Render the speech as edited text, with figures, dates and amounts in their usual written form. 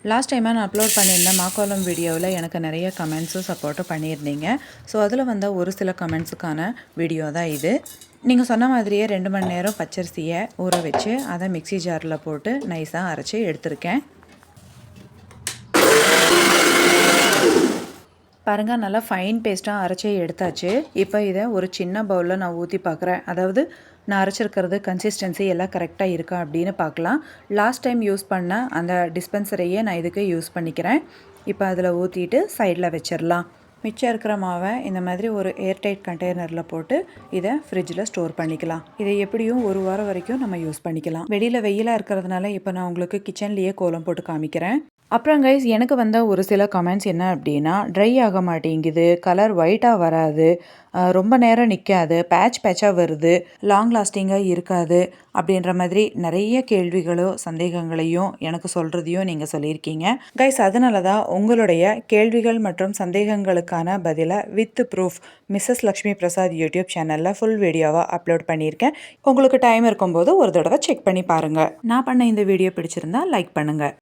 Last டைமாக நான் upload பண்ணியிருந்தேன் மாக்கோலம் வீடியோவில் எனக்கு நிறைய கமெண்ட்ஸும் சப்போர்ட்டும் பண்ணியிருந்தீங்க. ஸோ அதில் வந்த ஒரு சில கமெண்ட்ஸுக்கான வீடியோ தான் இது. நீங்கள் சொன்ன மாதிரியே 2 மணி நேரம் பச்சரிசியை ஊற வச்சு அதை மிக்ஸி ஜாரில் போட்டு நைஸாக அரைச்சி எடுத்திருக்கேன். பாருங்கள், நல்லா ஃபைன் பேஸ்ட்டாக அரைச்சி எடுத்தாச்சு. இப்போ இதை ஒரு சின்ன பவுலில் நான் ஊற்றி பார்க்குறேன். அதாவது நான் அரைச்சிருக்கிறது கன்சிஸ்டன்சி எல்லாம் கரெக்டாக இருக்கா அப்படின்னு பார்க்கலாம். லாஸ்ட் டைம் யூஸ் பண்ண அந்த டிஸ்பென்சரையே நான் இதுக்கு யூஸ் பண்ணிக்கிறேன். இப்போ அதில் ஊற்றிட்டு சைடில் வச்சிடலாம். மிச்சம் இருக்கிற மாவை இந்த மாதிரி ஒரு ஏர்டைட் கண்டெய்னரில் போட்டு இதை ஃப்ரிட்ஜில் ஸ்டோர் பண்ணிக்கலாம். இதை எப்படியும் 1 வாரம் வரைக்கும் நம்ம யூஸ் பண்ணிக்கலாம். வெளியில் வெயிலாக இருக்கிறதுனால இப்போ நான் உங்களுக்கு கிச்சன்லேயே கோலம் போட்டு காமிக்கிறேன். அப்புறம் கைஸ், எனக்கு வந்த ஒரு சில கமெண்ட்ஸ் என்ன அப்படின்னா, ட்ரை ஆக மாட்டேங்குது, கலர் ஒயிட்டாக வராது, ரொம்ப நேரம் நிற்காது, பேட்சாக வருது, லாங் லாஸ்டிங்காக இருக்காது அப்படின்ற மாதிரி நிறைய கேள்விகளோ சந்தேகங்களையும் எனக்கு சொல்கிறதையும் நீங்கள் சொல்லியிருக்கீங்க. கைஸ், அதனால தான் உங்களுடைய கேள்விகள் மற்றும் சந்தேகங்களுக்கான பதிலை with proof Mrs Lakshmi Prasad YouTube சேனலில் ஃபுல் வீடியோவாக அப்லோட் பண்ணியிருக்கேன். உங்களுக்கு டைம் இருக்கும்போது ஒரு தடவை செக் பண்ணி பாருங்கள். நான் பண்ண இந்த வீடியோ பிடிச்சிருந்தா லைக் பண்ணுங்கள்.